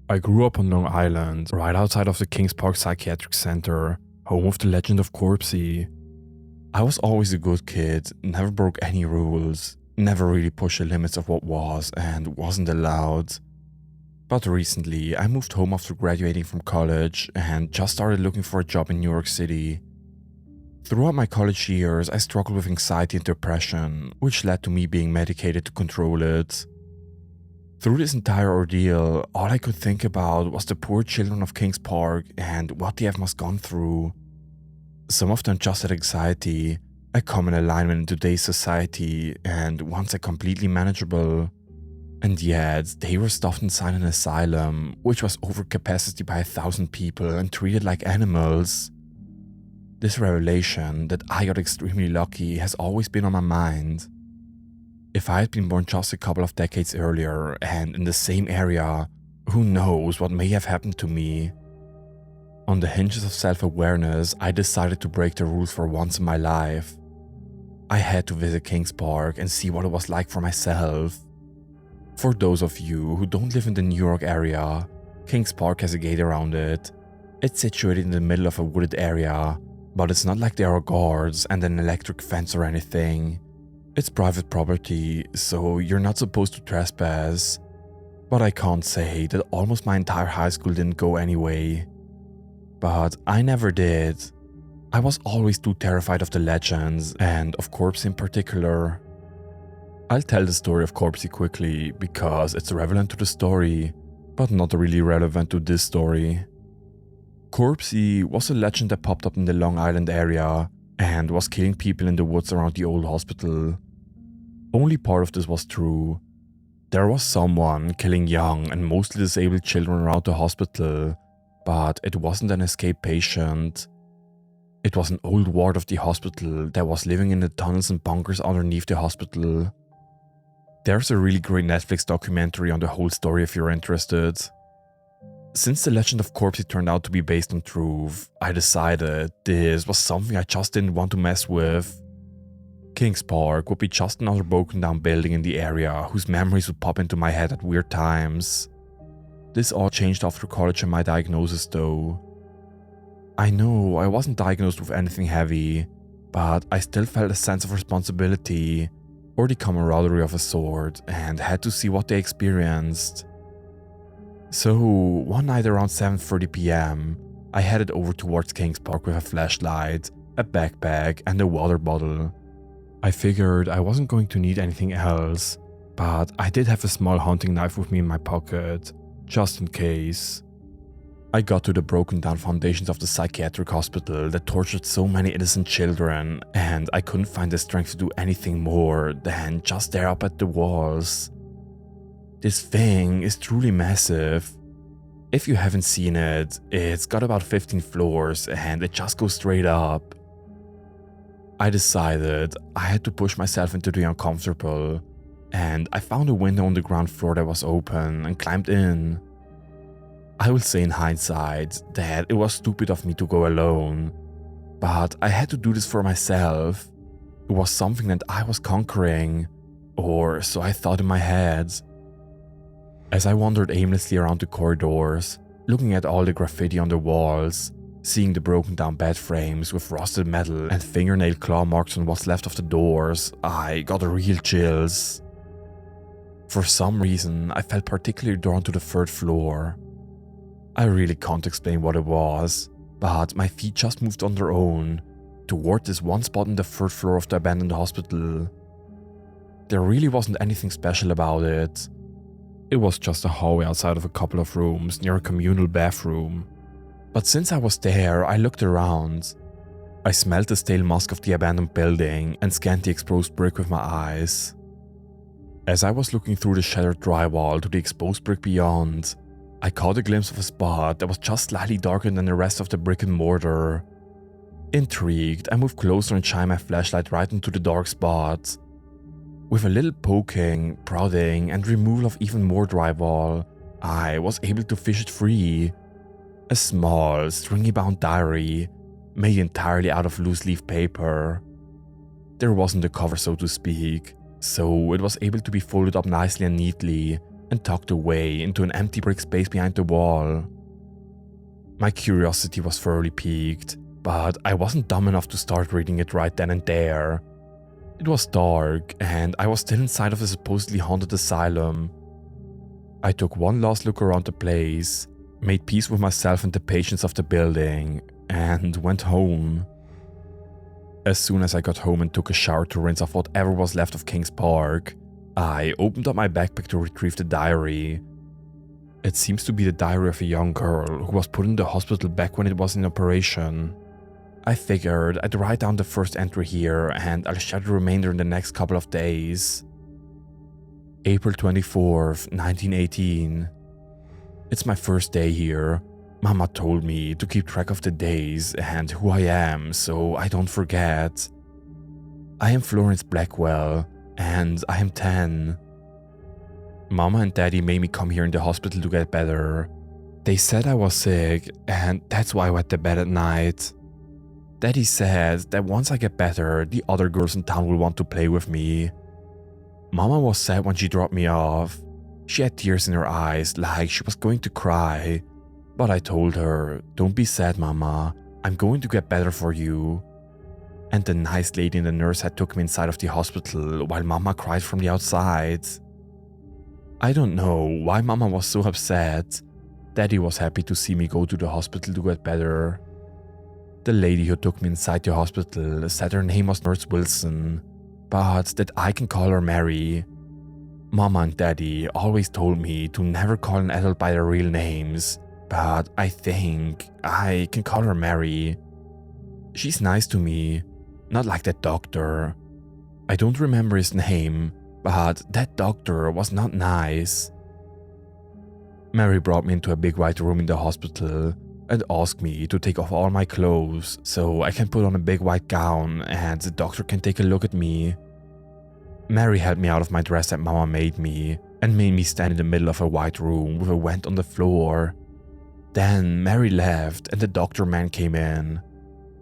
I grew up on Long Island, right outside of the Kings Park Psychiatric Center, home of the legend of Corpsey. I was always a good kid, never broke any rules, never really pushed the limits of what was and wasn't allowed. But recently, I moved home after graduating from college and just started looking for a job in New York City. Throughout my college years, I struggled with anxiety and depression, which led to me being medicated to control it. Through this entire ordeal, all I could think about was the poor children of Kings Park and what they have must gone through. Some of them just had anxiety, a common alignment in today's society, and once completely manageable. And yet, they were stuffed inside an asylum, which was over capacity by 1,000 people and treated like animals. This revelation that I got extremely lucky has always been on my mind. If I had been born just a couple of decades earlier and in the same area, who knows what may have happened to me. On the hinges of self-awareness, I decided to break the rules for once in my life. I had to visit Kings Park and see what it was like for myself. For those of you who don't live in the New York area, Kings Park has a gate around it. It's situated in the middle of a wooded area, but it's not like there are guards and an electric fence or anything. It's private property, so you're not supposed to trespass. But I can't say that almost my entire high school didn't go anyway. But I never did. I was always too terrified of the legends, and of Corpsey in particular. I'll tell the story of Corpsey quickly, because it's relevant to the story, but not really relevant to this story. Corpsey was a legend that popped up in the Long Island area, and was killing people in the woods around the old hospital. Only part of this was true. There was someone killing young and mostly disabled children around the hospital, but it wasn't an escaped patient. It was an old ward of the hospital that was living in the tunnels and bunkers underneath the hospital. There's a really great Netflix documentary on the whole story if you're interested. Since the legend of Corpsey turned out to be based on truth, I decided this was something I just didn't want to mess with. Kings Park would be just another broken down building in the area whose memories would pop into my head at weird times. This all changed after college and my diagnosis though. I know I wasn't diagnosed with anything heavy, but I still felt a sense of responsibility, or the camaraderie of a sort, and had to see what they experienced. So, one night around 7:30 PM, I headed over towards Kings Park with a flashlight, a backpack, and a water bottle. I figured I wasn't going to need anything else, but I did have a small hunting knife with me in my pocket, just in case. I got to the broken down foundations of the psychiatric hospital that tortured so many innocent children, and I couldn't find the strength to do anything more than just stare up at the walls. This thing is truly massive. If you haven't seen it, it's got about 15 floors and it just goes straight up. I decided I had to push myself into the uncomfortable, and I found a window on the ground floor that was open and climbed in. I will say in hindsight that it was stupid of me to go alone, but I had to do this for myself. It was something that I was conquering, or so I thought in my head. As I wandered aimlessly around the corridors, looking at all the graffiti on the walls, seeing the broken down bed frames with rusted metal and fingernail claw marks on what's left of the doors, I got real chills. For some reason, I felt particularly drawn to the third floor. I really can't explain what it was, but my feet just moved on their own, toward this one spot in the third floor of the abandoned hospital. There really wasn't anything special about it. It was just a hallway outside of a couple of rooms near a communal bathroom. But since I was there, I looked around. I smelled the stale musk of the abandoned building and scanned the exposed brick with my eyes. As I was looking through the shattered drywall to the exposed brick beyond, I caught a glimpse of a spot that was just slightly darker than the rest of the brick and mortar. Intrigued, I moved closer and shined my flashlight right into the dark spot. With a little poking, prodding, and removal of even more drywall, I was able to fish it free. A small, stringy-bound diary, made entirely out of loose-leaf paper. There wasn't a cover, so to speak, so it was able to be folded up nicely and neatly and tucked away into an empty brick space behind the wall. My curiosity was thoroughly piqued, but I wasn't dumb enough to start reading it right then and there. It was dark, and I was still inside of the supposedly haunted asylum. I took one last look around the place, made peace with myself and the patients of the building, and went home. As soon as I got home and took a shower to rinse off whatever was left of Kings Park, I opened up my backpack to retrieve the diary. It seems to be the diary of a young girl who was put in the hospital back when it was in operation. I figured I'd write down the first entry here and I'll share the remainder in the next couple of days. April 24th, 1918. It's my first day here. Mama told me to keep track of the days and who I am so I don't forget. I am Florence Blackwell and I am 10. Mama and Daddy made me come here in the hospital to get better. They said I was sick and that's why I wet the bed at night. Daddy said that once I get better, the other girls in town will want to play with me. Mama was sad when she dropped me off. She had tears in her eyes like she was going to cry. But I told her, "Don't be sad, Mama. I'm going to get better for you." And the nice lady and the nurse had took me inside of the hospital while Mama cried from the outside. I don't know why Mama was so upset. Daddy was happy to see me go to the hospital to get better. The lady who took me inside the hospital said her name was Nurse Wilson, but that I can call her Mary. Mama and Daddy always told me to never call an adult by their real names, but I think I can call her Mary. She's nice to me, not like that doctor. I don't remember his name, but that doctor was not nice. Mary brought me into a big white room in the hospital and asked me to take off all my clothes so I can put on a big white gown and the doctor can take a look at me. Mary helped me out of my dress that Mama made me and made me stand in the middle of a white room with a vent on the floor. Then Mary left and the doctor man came in.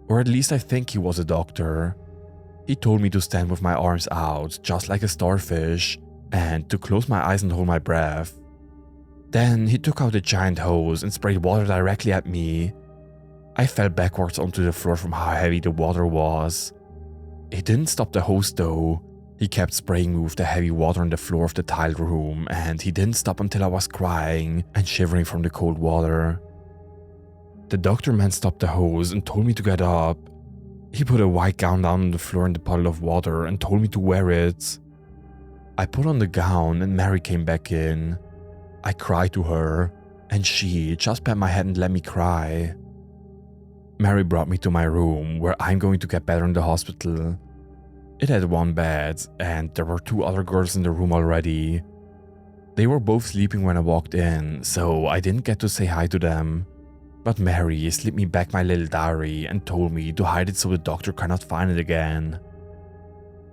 Or at least I think he was a doctor. He told me to stand with my arms out just like a starfish and to close my eyes and hold my breath. Then he took out a giant hose and sprayed water directly at me. I fell backwards onto the floor from how heavy the water was. It didn't stop the hose though. He kept spraying me with the heavy water on the floor of the tiled room and he didn't stop until I was crying and shivering from the cold water. The doctor man stopped the hose and told me to get up. He put a white gown down on the floor in the puddle of water and told me to wear it. I put on the gown and Mary came back in. I cried to her, and she just pat my head and let me cry. Mary brought me to my room where I'm going to get better in the hospital. It had one bed, and there were two other girls in the room already. They were both sleeping when I walked in, so I didn't get to say hi to them. But Mary slipped me back my little diary and told me to hide it so the doctor cannot find it again.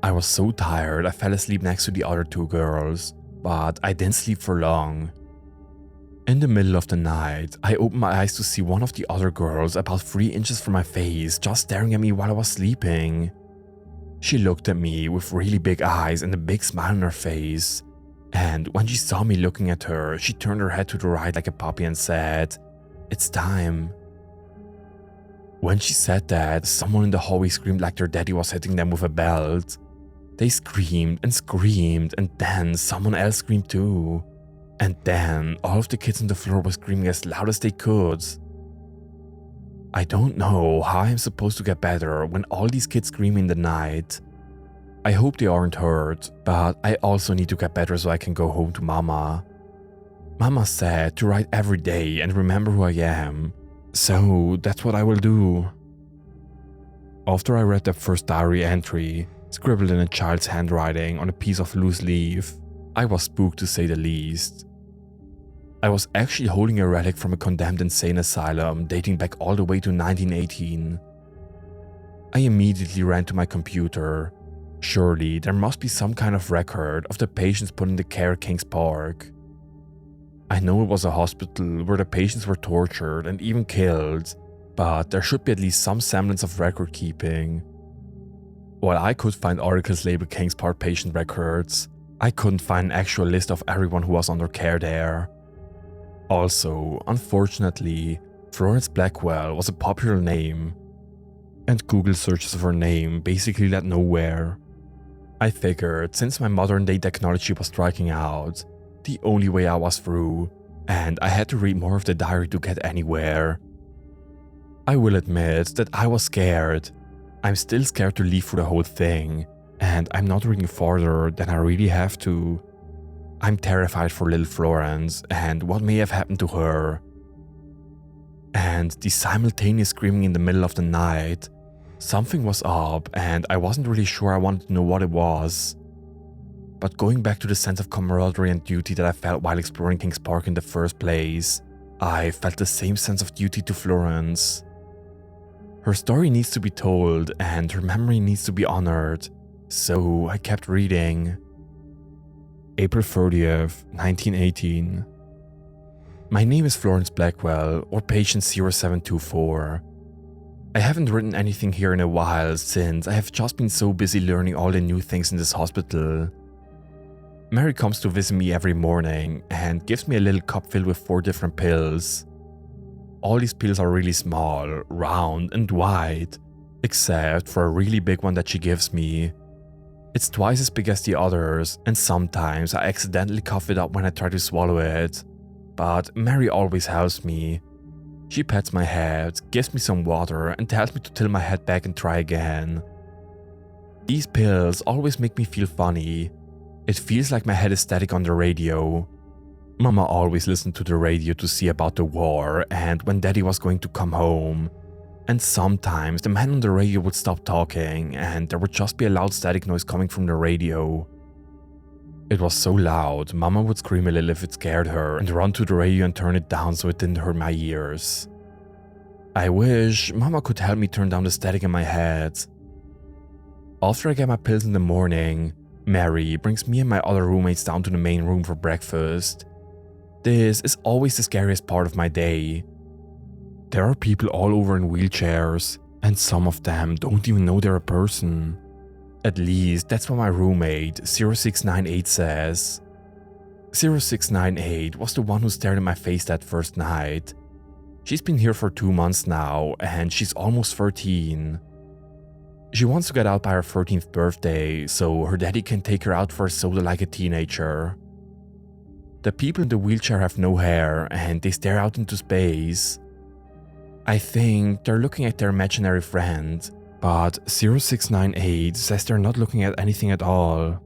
I was so tired I fell asleep next to the other two girls, but I didn't sleep for long. In the middle of the night, I opened my eyes to see one of the other girls about 3 inches from my face just staring at me while I was sleeping. She looked at me with really big eyes and a big smile on her face, and when she saw me looking at her, she turned her head to the right like a puppy and said, "It's time." When she said that, someone in the hallway screamed like their daddy was hitting them with a belt. They screamed, and then someone else screamed too. And then all of the kids on the floor were screaming as loud as they could. I don't know how I'm supposed to get better when all these kids scream in the night. I hope they aren't hurt, but I also need to get better so I can go home to Mama. Mama said to write every day and remember who I am, so that's what I will do. After I read the first diary entry, scribbled in a child's handwriting on a piece of loose leaf, I was spooked to say the least. I was actually holding a relic from a condemned insane asylum dating back all the way to 1918. I immediately ran to my computer. Surely there must be some kind of record of the patients put in the care at Kings Park. I know it was a hospital where the patients were tortured and even killed, but there should be at least some semblance of record keeping. While I could find articles labeled Kings Park patient records, I couldn't find an actual list of everyone who was under care there. Also, unfortunately, Florence Blackwell was a popular name, and Google searches of her name basically led nowhere. I figured since my modern day technology was striking out, the only way I was through, and I had to read more of the diary to get anywhere. I will admit that I was scared. I'm still scared to leave through the whole thing, and I'm not reading further than I really have to. I'm terrified for little Florence and what may have happened to her. And the simultaneous screaming in the middle of the night, something was up and I wasn't really sure I wanted to know what it was. But going back to the sense of camaraderie and duty that I felt while exploring Kings Park in the first place, I felt the same sense of duty to Florence. Her story needs to be told and her memory needs to be honored, so I kept reading. April 30th, 1918. My name is Florence Blackwell, or patient 0724. I haven't written anything here in a while since I have just been so busy learning all the new things in this hospital. Mary comes to visit me every morning and gives me a little cup filled with 4 different pills. All these pills are really small, round and white, except for a really big one that she gives me. It's twice as big as the others, and sometimes I accidentally cough it up when I try to swallow it. But Mary always helps me. She pats my head, gives me some water, and tells me to tilt my head back and try again. These pills always make me feel funny. It feels like my head is static on the radio. Mama always listened to the radio to see about the war and when Daddy was going to come home. And sometimes the man on the radio would stop talking and there would just be a loud static noise coming from the radio. It was so loud, Mama would scream a little if it scared her and run to the radio and turn it down so it didn't hurt my ears. I wish Mama could help me turn down the static in my head. After I get my pills in the morning, Mary brings me and my other roommates down to the main room for breakfast. This is always the scariest part of my day. There are people all over in wheelchairs, and some of them don't even know they're a person. At least that's what my roommate 0698 says. 0698 was the one who stared in my face that first night. She's been here for 2 months now, and she's almost 13. She wants to get out by her 13th birthday, so her daddy can take her out for a soda like a teenager. The people in the wheelchair have no hair, and they stare out into space. I think they're looking at their imaginary friend, but 0698 says they're not looking at anything at all.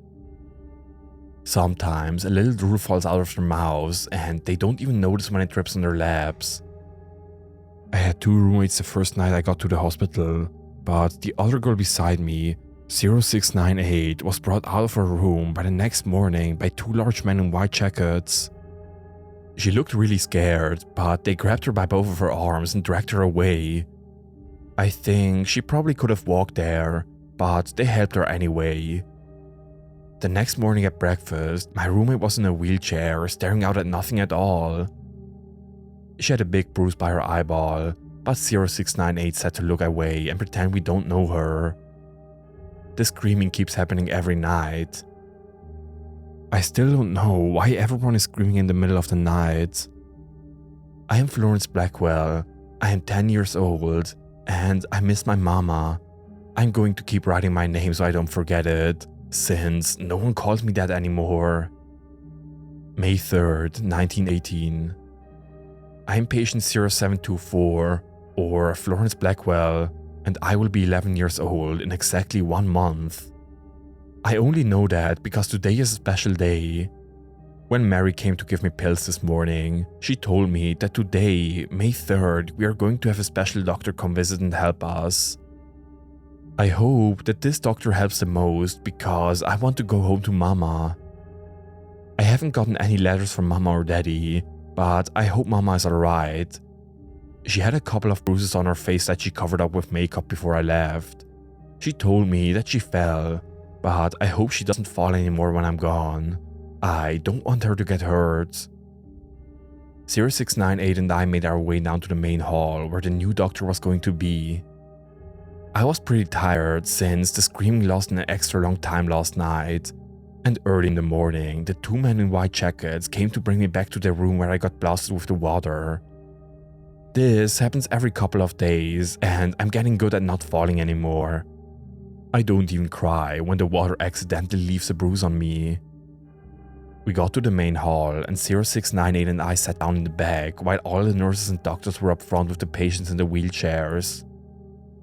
Sometimes a little drool falls out of their mouths and they don't even notice when it drips on their laps. I had 2 roommates the first night I got to the hospital, but the other girl beside me, 0698, was brought out of her room by the next morning by 2 large men in white jackets. She looked really scared, but they grabbed her by both of her arms and dragged her away. I think she probably could have walked there, but they helped her anyway. The next morning at breakfast, my roommate was in a wheelchair, staring out at nothing at all. She had a big bruise by her eyeball, but 0698 said to look away and pretend we don't know her. The screaming keeps happening every night. I still don't know why everyone is screaming in the middle of the night. I am Florence Blackwell, I am 10 years old, and I miss my mama. I'm going to keep writing my name so I don't forget it, since no one calls me that anymore. May 3rd, 1918. I am patient 0724, or Florence Blackwell, and I will be 11 years old in exactly 1 month. I only know that because today is a special day. When Mary came to give me pills this morning, she told me that today, May 3rd, we are going to have a special doctor come visit and help us. I hope that this doctor helps the most because I want to go home to Mama. I haven't gotten any letters from Mama or Daddy, but I hope Mama is alright. She had a couple of bruises on her face that she covered up with makeup before I left. She told me that she fell, but I hope she doesn't fall anymore when I'm gone. I don't want her to get hurt. 0698 and I made our way down to the main hall where the new doctor was going to be. I was pretty tired since the screaming lasted an extra long time last night. And early in the morning, the two men in white jackets came to bring me back to their room where I got blasted with the water. This happens every couple of days, and I'm getting good at not falling anymore. I don't even cry when the water accidentally leaves a bruise on me. We got to the main hall, and 0698 and I sat down in the back while all the nurses and doctors were up front with the patients in the wheelchairs.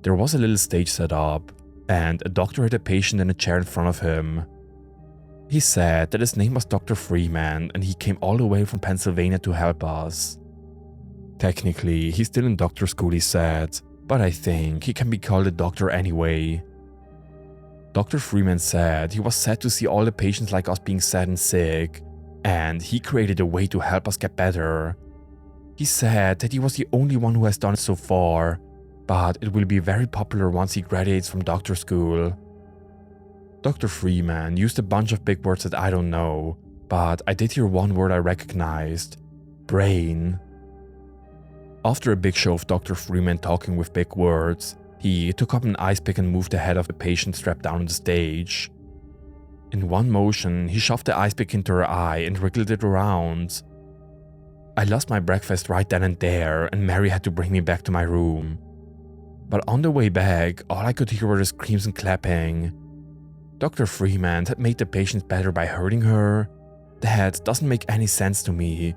There was a little stage set up, and a doctor had a patient in a chair in front of him. He said that his name was Dr. Freeman and he came all the way from Pennsylvania to help us. Technically, he's still in doctor school, he said, but I think he can be called a doctor anyway. Dr. Freeman said he was sad to see all the patients like us being sad and sick, and he created a way to help us get better. He said that he was the only one who has done it so far, but it will be very popular once he graduates from doctor school. Dr. Freeman used a bunch of big words that I don't know, but I did hear one word I recognized: brain. After a big show of Dr. Freeman talking with big words, he took up an ice pick and moved the head of the patient strapped down on the stage. In one motion, he shoved the ice pick into her eye and wriggled it around. I lost my breakfast right then and there, and Mary had to bring me back to my room. But on the way back, all I could hear were the screams and clapping. Dr. Freeman had made the patient better by hurting her. That doesn't make any sense to me,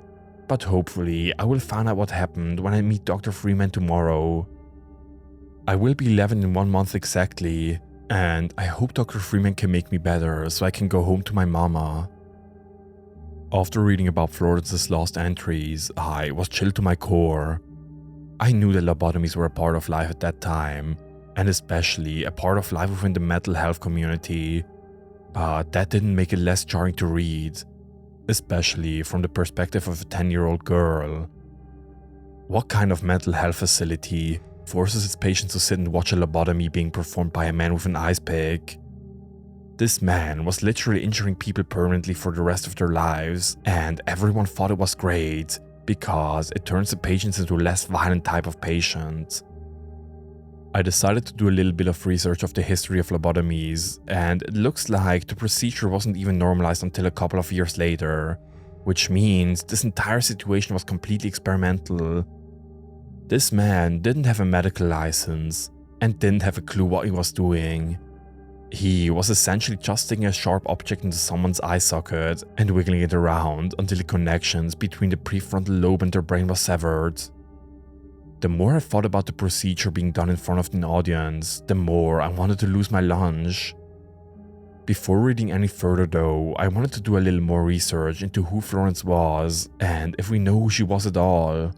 but hopefully I will find out what happened when I meet Dr. Freeman tomorrow. I will be 11 in 1 month exactly, and I hope Dr. Freeman can make me better so I can go home to my mama. After reading about Florence's lost entries, I was chilled to my core. I knew that lobotomies were a part of life at that time, and especially a part of life within the mental health community, but that didn't make it less jarring to read, especially from the perspective of a 10-year-old girl. What kind of mental health facility forces its patients to sit and watch a lobotomy being performed by a man with an ice pick? This man was literally injuring people permanently for the rest of their lives, and everyone thought it was great because it turns the patients into a less violent type of patient. I decided to do a little bit of research of the history of lobotomies, and it looks like the procedure wasn't even normalized until a couple of years later, which means this entire situation was completely experimental. This man didn't have a medical license and didn't have a clue what he was doing. He was essentially just sticking a sharp object into someone's eye socket and wiggling it around until the connections between the prefrontal lobe and their brain was severed. The more I thought about the procedure being done in front of an audience, the more I wanted to lose my lunch. Before reading any further though, I wanted to do a little more research into who Florence was and if we know who she was at all.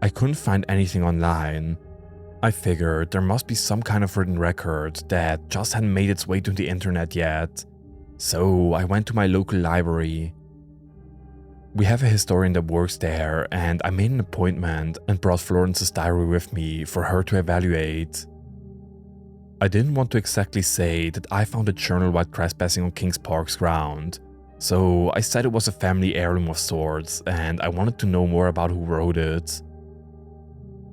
I couldn't find anything online. I figured there must be some kind of written record that just hadn't made its way to the internet yet, so I went to my local library. We have a historian that works there, and I made an appointment and brought Florence's diary with me for her to evaluate. I didn't want to exactly say that I found a journal while trespassing on Kings Park's ground, so I said it was a family heirloom of sorts and I wanted to know more about who wrote it.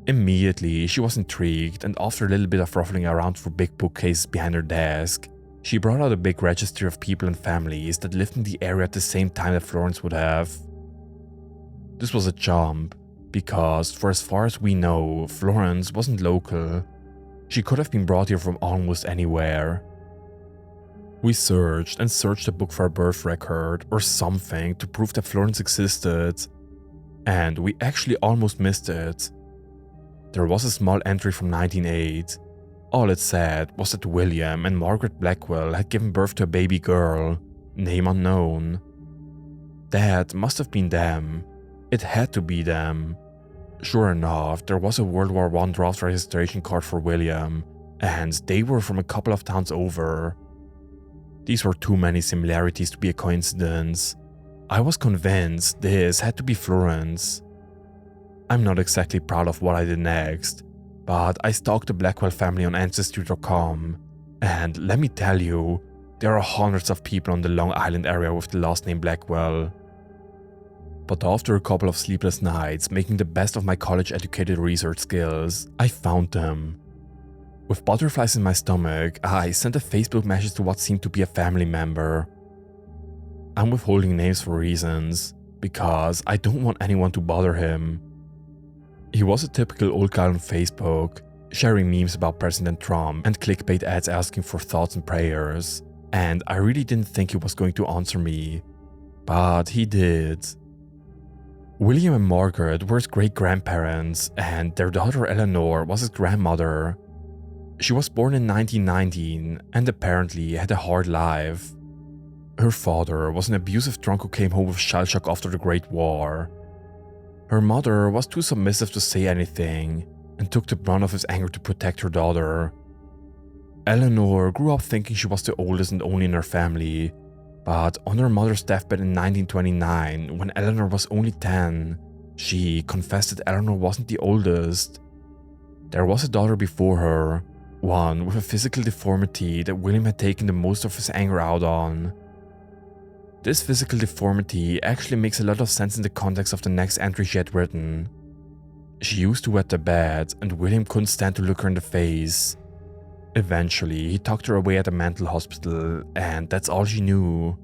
Immediately, she was intrigued, and after a little bit of ruffling around for big bookcases behind her desk, she brought out a big registry of people and families that lived in the area at the same time that Florence would have. This was a jump, because for as far as we know, Florence wasn't local. She could have been brought here from almost anywhere. We searched and searched the book for a birth record or something to prove that Florence existed, and we actually almost missed it. There was a small entry from 1908. All it said was that William and Margaret Blackwell had given birth to a baby girl, name unknown. That must have been them. It had to be them. Sure enough, there was a World War I draft registration card for William, and they were from a couple of towns over. These were too many similarities to be a coincidence. I was convinced this had to be Florence. I'm not exactly proud of what I did next, but I stalked the Blackwell family on Ancestry.com, and let me tell you, there are hundreds of people on the Long Island area with the last name Blackwell. But after a couple of sleepless nights making the best of my college-educated research skills, I found them. With butterflies in my stomach, I sent a Facebook message to what seemed to be a family member, I'm withholding names for reasons, because I don't want anyone to bother him. He was a typical old guy on Facebook, sharing memes about President Trump and clickbait ads asking for thoughts and prayers, and I really didn't think he was going to answer me, but he did. William and Margaret were his great-grandparents, and their daughter Eleanor was his grandmother. She was born in 1919 and apparently had a hard life. Her father was an abusive drunk who came home with shell shock after the Great War. Her mother was too submissive to say anything and took the brunt of his anger to protect her daughter. Eleanor grew up thinking she was the oldest and only in her family, but on her mother's deathbed in 1929, when Eleanor was only 10, she confessed that Eleanor wasn't the oldest. There was a daughter before her, one with a physical deformity that William had taken the most of his anger out on. This physical deformity actually makes a lot of sense in the context of the next entry she had written. She used to wet the bed, and William couldn't stand to look her in the face. Eventually, he tucked her away at a mental hospital, and that's all she knew.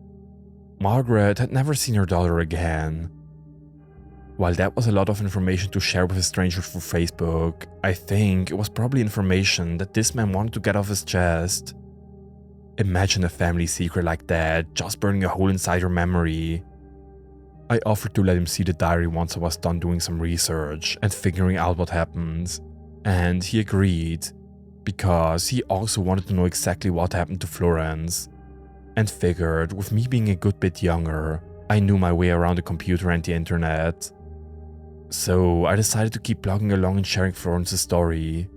Margaret had never seen her daughter again. While that was a lot of information to share with a stranger through Facebook, I think it was probably information that this man wanted to get off his chest. Imagine a family secret like that just burning a hole inside your memory. I offered to let him see the diary once I was done doing some research and figuring out what happened, and he agreed, because he also wanted to know exactly what happened to Florence, and figured with me being a good bit younger, I knew my way around the computer and the internet. So I decided to keep plugging along and sharing Florence's story.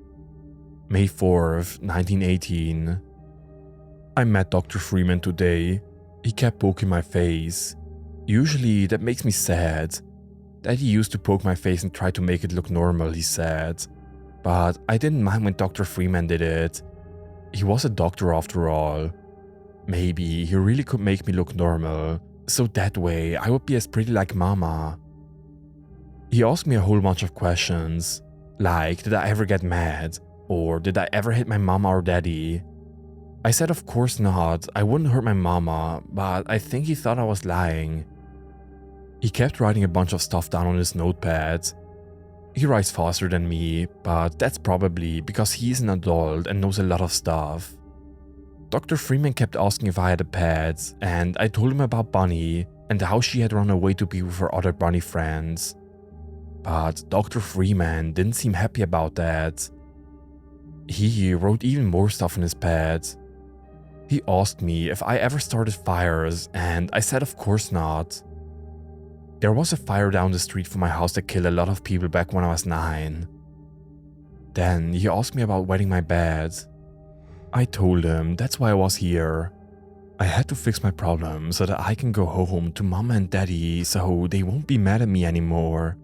May 4th, 1918. I met Dr. Freeman today. He kept poking my face. Usually that makes me sad. Daddy used to poke my face and try to make it look normal, he said. But I didn't mind when Dr. Freeman did it. He was a doctor after all. Maybe he really could make me look normal, so that way I would be as pretty like Mama. He asked me a whole bunch of questions, like did I ever get mad, or did I ever hit my mama or daddy? I said of course not, I wouldn't hurt my mama, but I think he thought I was lying. He kept writing a bunch of stuff down on his notepad. He writes faster than me, but that's probably because he's an adult and knows a lot of stuff. Dr. Freeman kept asking if I had a pet, and I told him about Bunny and how she had run away to be with her other bunny friends. But Dr. Freeman didn't seem happy about that. He wrote even more stuff in his pad. He asked me if I ever started fires, and I said of course not. There was a fire down the street from my house that killed a lot of people back when I was 9. Then he asked me about wetting my bed. I told him that's why I was here. I had to fix my problem so that I can go home to Mama and Daddy so they won't be mad at me anymore.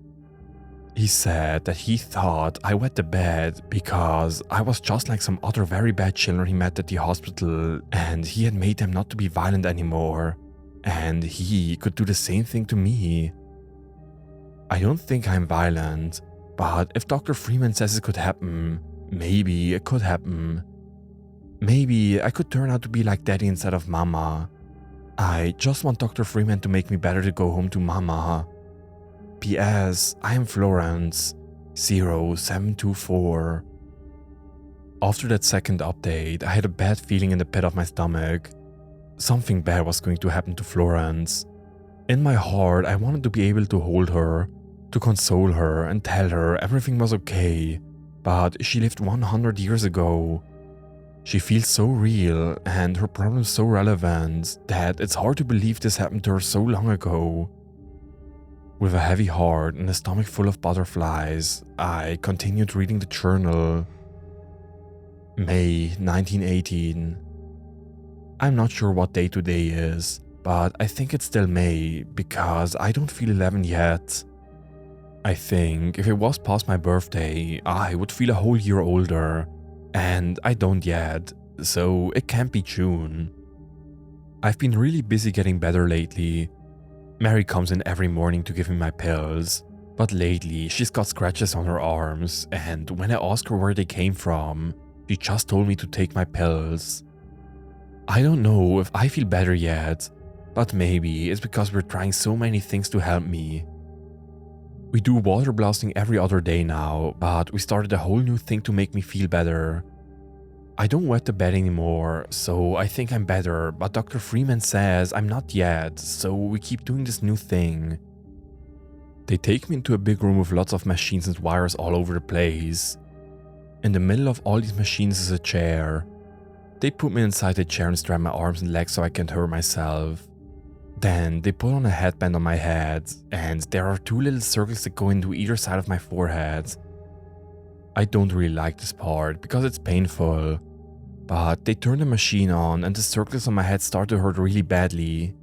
He said that he thought I wet the bed because I was just like some other very bad children he met at the hospital, and he had made them not to be violent anymore, and he could do the same thing to me. I don't think I'm violent, but if Dr. Freeman says it could happen, maybe it could happen. Maybe I could turn out to be like Daddy instead of Mama. I just want Dr. Freeman to make me better to go home to Mama. P.S. I am Florence, 0724. After that second update, I had a bad feeling in the pit of my stomach. Something bad was going to happen to Florence. In my heart, I wanted to be able to hold her, to console her and tell her everything was okay, but she lived 100 years ago. She feels so real and her problems so relevant that it's hard to believe this happened to her so long ago. With a heavy heart and a stomach full of butterflies, I continued reading the journal. May 1918. I'm not sure what day today is, but I think it's still May because I don't feel 11 yet. I think if it was past my birthday, I would feel a whole year older, and I don't yet, so it can't be June. I've been really busy getting better lately. Mary comes in every morning to give me my pills, but lately she's got scratches on her arms, and when I ask her where they came from, she just told me to take my pills. I don't know if I feel better yet, But maybe it's because we're trying so many things to help me. We do water blasting every other day now, but we started a whole new thing to make me feel better. I don't wet the bed anymore, so I think I'm better, but Dr. Freeman says I'm not yet, so we keep doing this new thing. They take me into a big room with lots of machines and wires all over the place. In the middle of all these machines is a chair. They put me inside the chair and strap my arms and legs so I can't hurt myself. Then they put on a headband on my head, and there are 2 little circles that go into either side of my forehead. I don't really like this part because it's painful, but they turn the machine on and the circles on my head start to hurt really badly.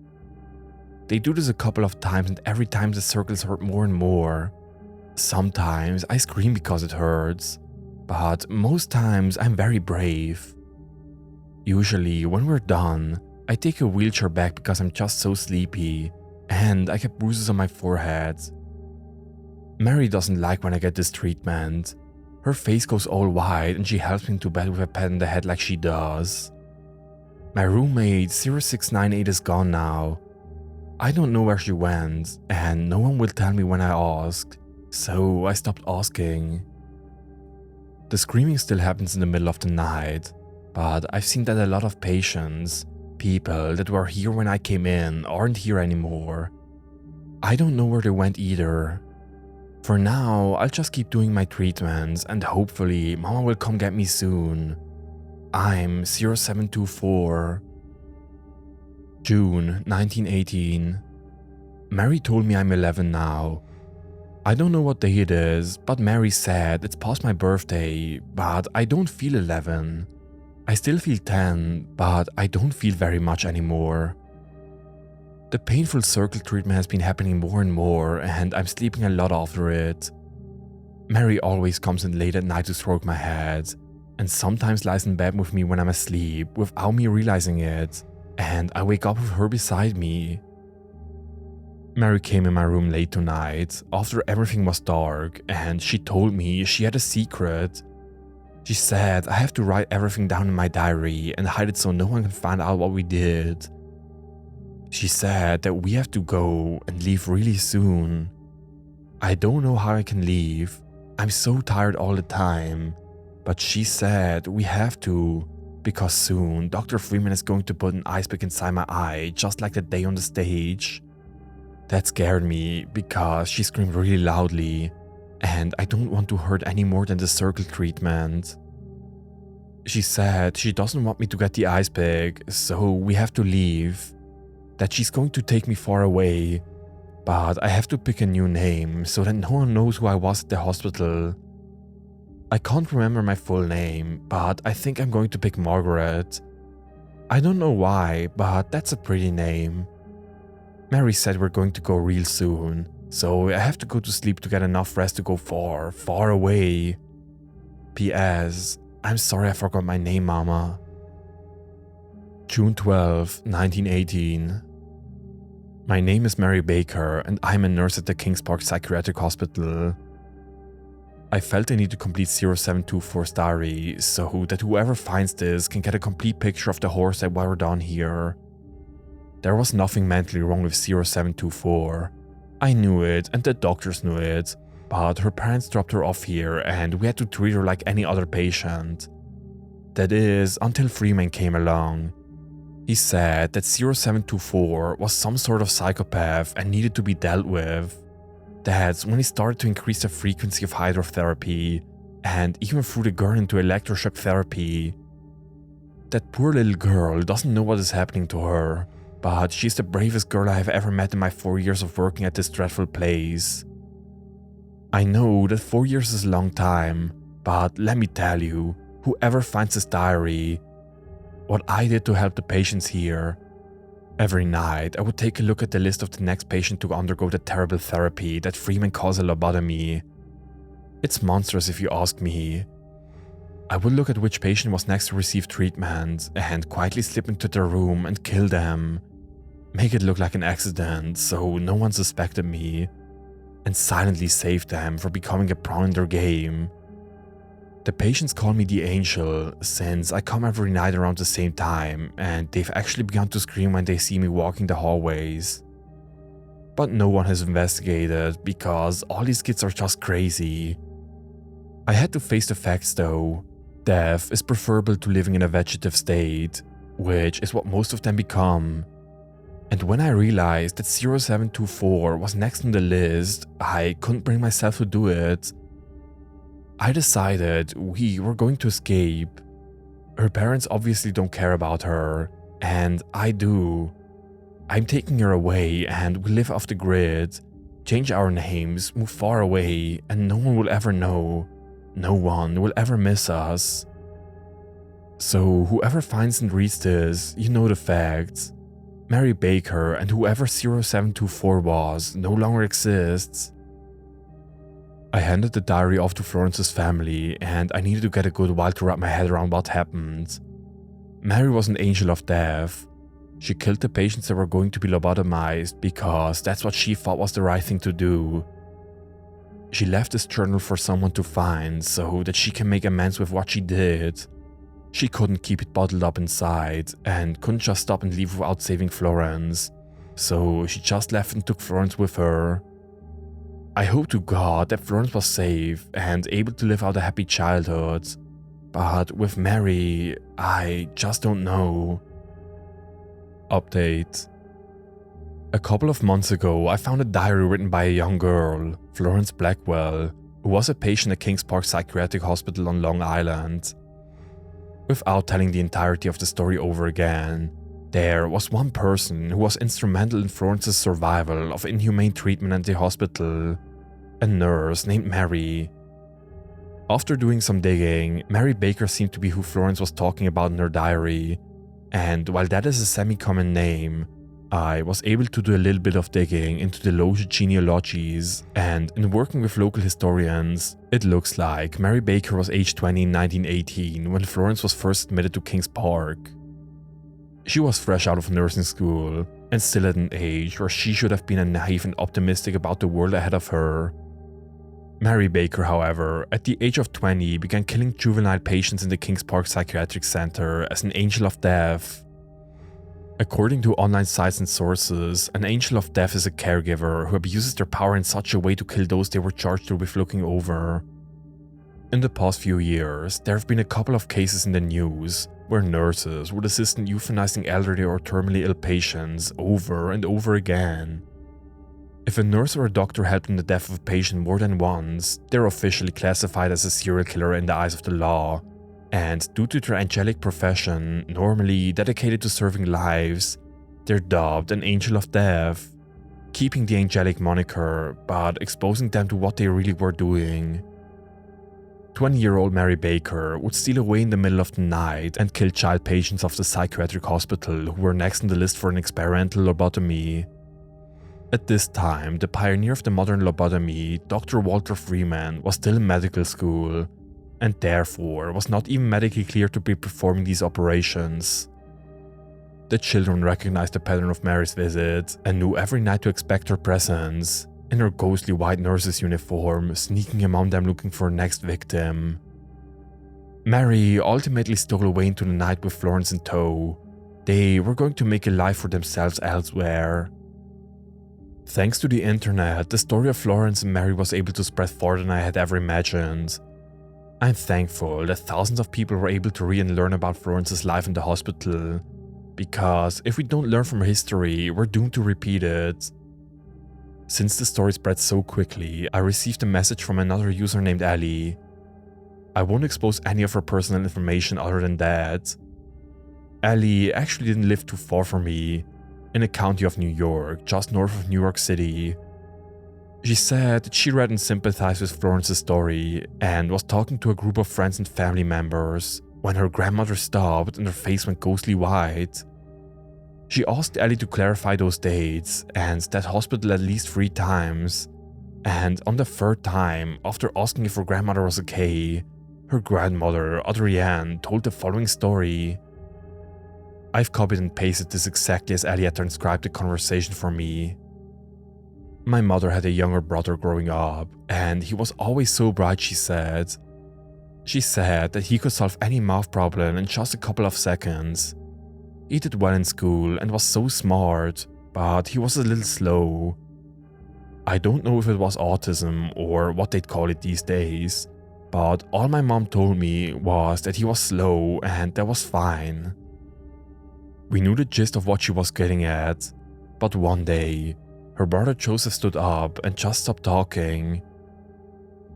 They do this a couple of times and every time the circles hurt more and more. Sometimes I scream because it hurts, but most times I'm very brave. Usually when we're done, I take a wheelchair back because I'm just so sleepy, and I get bruises on my forehead. Mary doesn't like when I get this treatment. Her face goes all white and she helps me to bed with a pat on the head like she does. My roommate 0698 is gone now. I don't know where she went, and no one will tell me when I ask, so I stopped asking. The screaming still happens in the middle of the night, but I've seen that a lot of patients, people that were here when I came in, aren't here anymore. I don't know where they went either. For now, I'll just keep doing my treatments and hopefully Mama will come get me soon. I'm 0724. June 1918. Mary told me I'm 11 now. I don't know what day it is, but Mary said it's past my birthday, but I don't feel 11. I still feel 10, but I don't feel very much anymore. The painful circle treatment has been happening more and more, and I'm sleeping a lot after it. Mary always comes in late at night to stroke my head, and sometimes lies in bed with me when I'm asleep without me realizing it, and I wake up with her beside me. Mary came in my room late tonight, after everything was dark, and she told me she had a secret. She said I have to write everything down in my diary and hide it so no one can find out what we did. She said that we have to go and leave really soon. I don't know how I can leave. I'm so tired all the time. But she said we have to, because soon Dr. Freeman is going to put an ice pick inside my eye, just like the day on the stage. That scared me because she screamed really loudly, and I don't want to hurt any more than the circle treatment. She said she doesn't want me to get the ice pick, so we have to leave. That she's going to take me far away, but I have to pick a new name so that no one knows who I was at the hospital. I can't remember my full name, but I think I'm going to pick Margaret. I don't know why, but that's a pretty name. Mary said we're going to go real soon, so I have to go to sleep to get enough rest to go far, far away. P.S. I'm sorry I forgot my name, Mama. June 12, 1918. My name is Mary Baker and I'm a nurse at the Kings Park Psychiatric Hospital. I felt I need to complete 0724's diary so that whoever finds this can get a complete picture of the horrors that were done here. There was nothing mentally wrong with 0724. I knew it and the doctors knew it, but her parents dropped her off here and we had to treat her like any other patient. That is, until Freeman came along. He said that 0724 was some sort of psychopath and needed to be dealt with. That's when he started to increase the frequency of hydrotherapy and even threw the girl into electroshock therapy. That poor little girl doesn't know what is happening to her, but she's the bravest girl I have ever met in my 4 years of working at this dreadful place. I know that 4 years is a long time, but let me tell you, whoever finds this diary, what I did to help the patients here. Every night, I would take a look at the list of the next patient to undergo the terrible therapy that Freeman calls a lobotomy. It's monstrous if you ask me. I would look at which patient was next to receive treatment and quietly slip into their room and kill them. Make it look like an accident so no one suspected me, and silently save them for becoming a pawn in their game. The patients call me the Angel since I come every night around the same time, and they've actually begun to scream when they see me walking the hallways. But no one has investigated because all these kids are just crazy. I had to face the facts though. Death is preferable to living in a vegetative state, which is what most of them become. And when I realized that 0724 was next on the list, I couldn't bring myself to do it. I decided we were going to escape. Her parents obviously don't care about her, and I do. I'm taking her away and we live off the grid, change our names, move far away, and no one will ever know. No one will ever miss us. So whoever finds and reads this, you know the facts. Mary Baker and whoever 0724 was no longer exists. I handed the diary off to Florence's family and I needed to get a good while to wrap my head around what happened. Mary was an angel of death. She killed the patients that were going to be lobotomized because that's what she thought was the right thing to do. She left this journal for someone to find so that she can make amends with what she did. She couldn't keep it bottled up inside and couldn't just stop and leave without saving Florence, so she just left and took Florence with her. I hope to God that Florence was safe and able to live out a happy childhood, but with Mary, I just don't know. Update. A couple of months ago, I found a diary written by a young girl, Florence Blackwell, who was a patient at Kings Park Psychiatric Hospital on Long Island. Without telling the entirety of the story over again, there was one person who was instrumental in Florence's survival of inhumane treatment at the hospital, a nurse named Mary. After doing some digging, Mary Baker seemed to be who Florence was talking about in her diary, and while that is a semi-common name, I was able to do a little bit of digging into the local genealogies, and in working with local historians, it looks like Mary Baker was age 20 in 1918 when Florence was first admitted to Kings Park. She was fresh out of nursing school, and still at an age where she should have been naive and optimistic about the world ahead of her. Mary Baker, however, at the age of 20 began killing juvenile patients in the Kings Park Psychiatric Center as an angel of death. According to online sites and sources, an angel of death is a caregiver who abuses their power in such a way to kill those they were charged with looking over. In the past few years, there have been a couple of cases in the news where nurses would assist in euthanizing elderly or terminally ill patients over and over again. If a nurse or a doctor helped in the death of a patient more than once, they're officially classified as a serial killer in the eyes of the law. And due to their angelic profession, normally dedicated to serving lives, they're dubbed an angel of death, keeping the angelic moniker, but exposing them to what they really were doing. 20-year-old Mary Baker would steal away in the middle of the night and kill child patients of the psychiatric hospital who were next on the list for an experimental lobotomy. At this time, the pioneer of the modern lobotomy, Dr. Walter Freeman, was still in medical school, and therefore was not even medically cleared to be performing these operations. The children recognized the pattern of Mary's visit and knew every night to expect her presence, in her ghostly white nurse's uniform, sneaking among them looking for her next victim. Mary ultimately stole away into the night with Florence in tow. They were going to make a life for themselves elsewhere. Thanks to the internet, the story of Florence and Mary was able to spread farther than I had ever imagined. I'm thankful that thousands of people were able to read and learn about Florence's life in the hospital, because if we don't learn from her history, we're doomed to repeat it. Since the story spread so quickly, I received a message from another user named Ellie. I won't expose any of her personal information other than that. Ellie actually didn't live too far from me, in a county of New York, just north of New York City. She said that she read and sympathized with Florence's story and was talking to a group of friends and family members when her grandmother stopped and her face went ghostly white. She asked Ellie to clarify those dates and that hospital at least 3 times, and on the 3rd time, after asking if her grandmother was okay, her grandmother, Adrienne, told the following story. I've copied and pasted this exactly as Ellie had transcribed the conversation for me. My mother had a younger brother growing up, and he was always so bright, she said. She said that he could solve any math problem in just a couple of seconds. He did well in school and was so smart, but he was a little slow. I don't know if it was autism or what they'd call it these days, but all my mom told me was that he was slow and that was fine. We knew the gist of what she was getting at, but one day, her brother Joseph stood up and just stopped talking.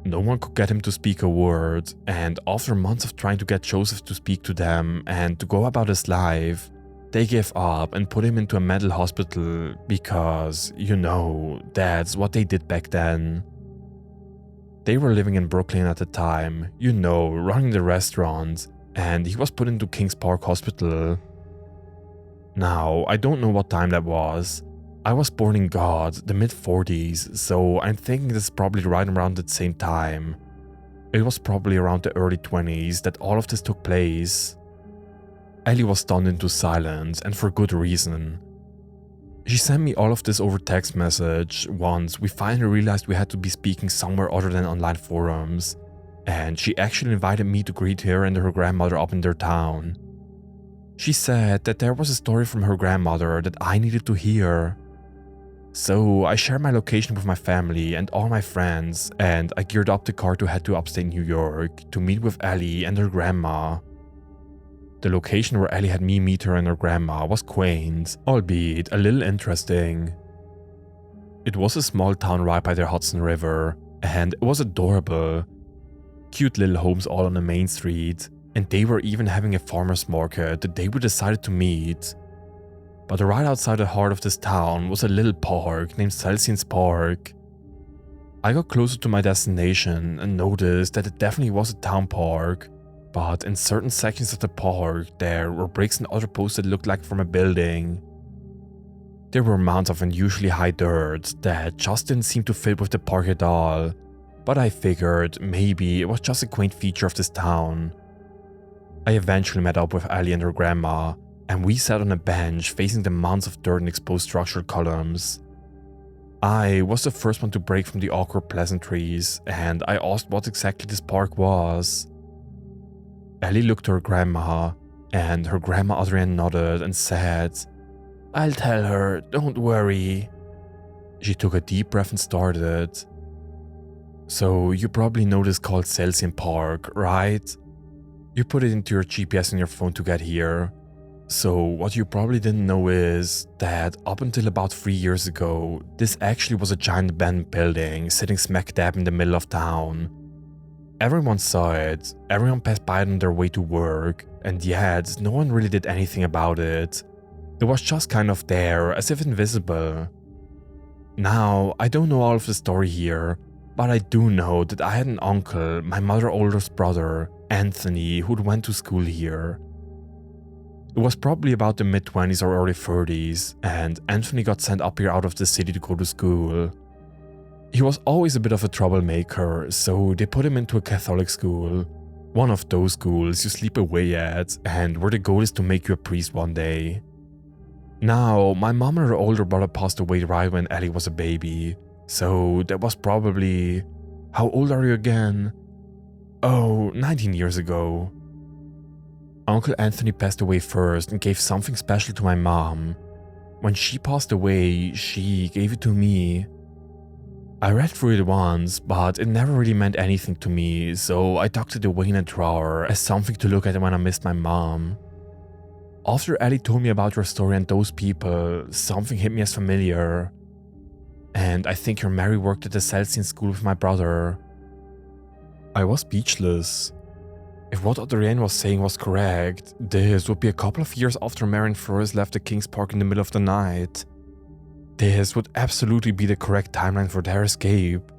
No one could get him to speak a word, and after months of trying to get Joseph to speak to them and to go about his life, they gave up and put him into a mental hospital because, you know, that's what they did back then. They were living in Brooklyn at the time, you know, running the restaurant, and he was put into Kings Park Hospital. Now, I don't know what time that was. I was born in God, the mid-40s, so I'm thinking this is probably right around the same time. It was probably around the early 20s that all of this took place. Ellie was stunned into silence, and for good reason. She sent me all of this over text message once we finally realized we had to be speaking somewhere other than online forums, and she actually invited me to greet her and her grandmother up in their town. She said that there was a story from her grandmother that I needed to hear. So I shared my location with my family and all my friends, and I geared up the car to head to upstate New York to meet with Ellie and her grandma. The location where Ellie had me meet her and her grandma was quaint, albeit a little interesting. It was a small town right by the Hudson River, and it was adorable. Cute little homes all on the main street, and they were even having a farmer's market the day we decided to meet. But right outside the heart of this town was a little park named Celsius Park. I got closer to my destination and noticed that it definitely was a town park, but in certain sections of the park there were bricks and other posts that looked like from a building. There were mounds of unusually high dirt that just didn't seem to fit with the park at all, but I figured maybe it was just a quaint feature of this town. I eventually met up with Ellie and her grandma, and we sat on a bench facing the mounds of dirt and exposed structural columns. I was the first one to break from the awkward pleasantries, and I asked what exactly this park was. Ellie looked to her grandma, and her grandma Adrienne nodded and said, "I'll tell her, don't worry." She took a deep breath and started. "So you probably know this called Celsius Park, right? You put it into your GPS on your phone to get here. So what you probably didn't know is that up until about 3 years ago, this actually was a giant abandoned building sitting smack dab in the middle of town. Everyone saw it, everyone passed by it on their way to work, and yet no one really did anything about it. It was just kind of there, as if invisible. Now, I don't know all of the story here, but I do know that I had an uncle, my mother's oldest brother, Anthony, who went to school here. It was probably about the mid-20s or early 30s, and Anthony got sent up here out of the city to go to school. He was always a bit of a troublemaker, so they put him into a Catholic school. One of those schools you sleep away at, and where the goal is to make you a priest one day. Now, my mom and her older brother passed away right when Ellie was a baby, so that was probably... How old are you again? Oh, 19 years ago. Uncle Anthony passed away first and gave something special to my mom. When she passed away, she gave it to me. I read through it once, but it never really meant anything to me, so I tucked it away in a drawer as something to look at when I missed my mom. After Ellie told me about her story and those people, something hit me as familiar. And I think her Mary worked at the Celsius school with my brother. I was speechless. If what Adrienne was saying was correct, this would be a couple of years after Mary and Flores left the King's Park in the middle of the night. This would absolutely be the correct timeline for their escape.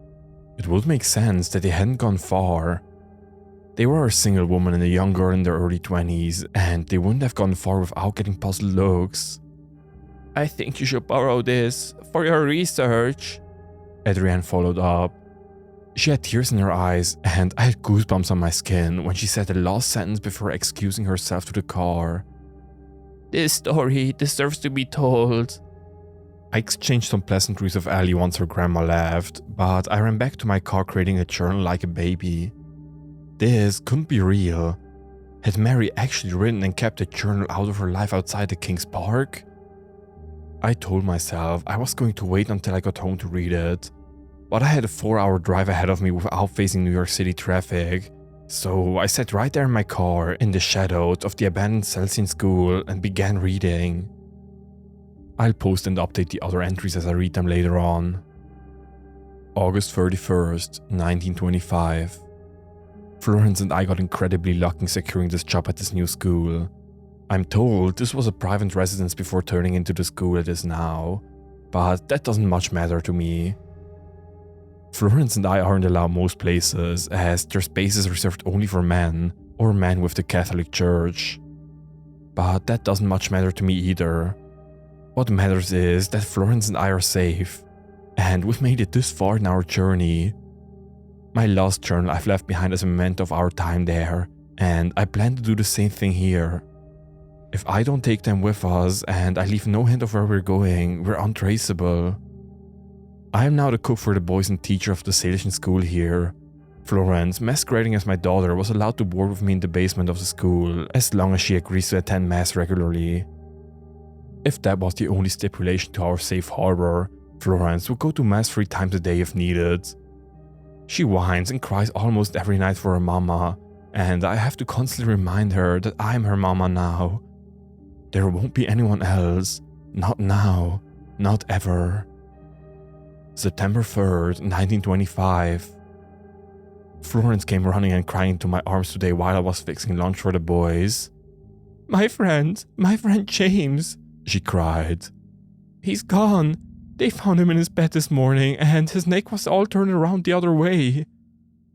It would make sense that they hadn't gone far. They were a single woman and a young girl in their early 20s, and they wouldn't have gone far without getting puzzled looks. "I think you should borrow this for your research," Adrienne followed up. She had tears in her eyes, and I had goosebumps on my skin when she said the last sentence before excusing herself to the car. "This story deserves to be told." I exchanged some pleasantries with Ellie once her grandma left, but I ran back to my car creating a journal like a baby. This couldn't be real. Had Mary actually written and kept a journal out of her life outside the King's Park? I told myself I was going to wait until I got home to read it, but I had a 4-hour drive ahead of me without facing New York City traffic, so I sat right there in my car in the shadows of the abandoned Celsian school and began reading. I'll post and update the other entries as I read them later on. August 31st, 1925. Florence and I got incredibly lucky in securing this job at this new school. I'm told this was a private residence before turning into the school it is now, but that doesn't much matter to me. Florence and I aren't allowed most places, as their space is reserved only for men, or men with the Catholic Church. But that doesn't much matter to me either. What matters is that Florence and I are safe, and we've made it this far in our journey. My last journal I've left behind as a memento of our time there, and I plan to do the same thing here. If I don't take them with us and I leave no hint of where we're going, we're untraceable. I am now the cook for the boys and teacher of the Salesian school here. Florence, masquerading as my daughter, was allowed to board with me in the basement of the school as long as she agrees to attend mass regularly. If that was the only stipulation to our safe harbor, Florence would go to mass 3 times a day if needed. She whines and cries almost every night for her mama, and I have to constantly remind her that I'm her mama now. There won't be anyone else. Not now. Not ever. September 3rd, 1925. Florence came running and crying into my arms today while I was fixing lunch for the boys. My friend James, she cried. He's gone. They found him in his bed this morning and his neck was all turned around the other way.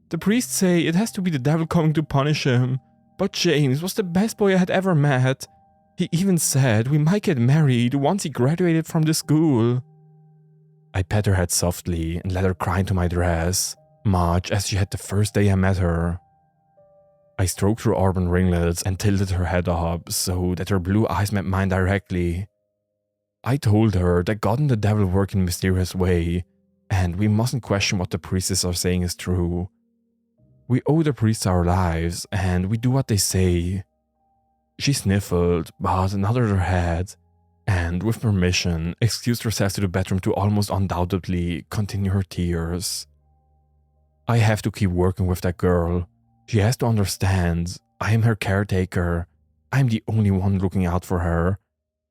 The priests say it has to be the devil coming to punish him, but James was the best boy I had ever met. He even said we might get married once he graduated from the school. I pet her head softly and let her cry into my dress, much as she had the first day I met her. I stroked her auburn ringlets and tilted her head up so that her blue eyes met mine directly. I told her that God and the devil work in a mysterious way, and we mustn't question what the priests are saying is true. We owe the priests our lives, and we do what they say. She sniffled, but nodded her head, and with permission, excused herself to the bedroom to almost undoubtedly continue her tears. I have to keep working with that girl. She has to understand, I am her caretaker. I am the only one looking out for her.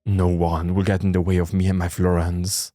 No one will get in the way of me and my Florence.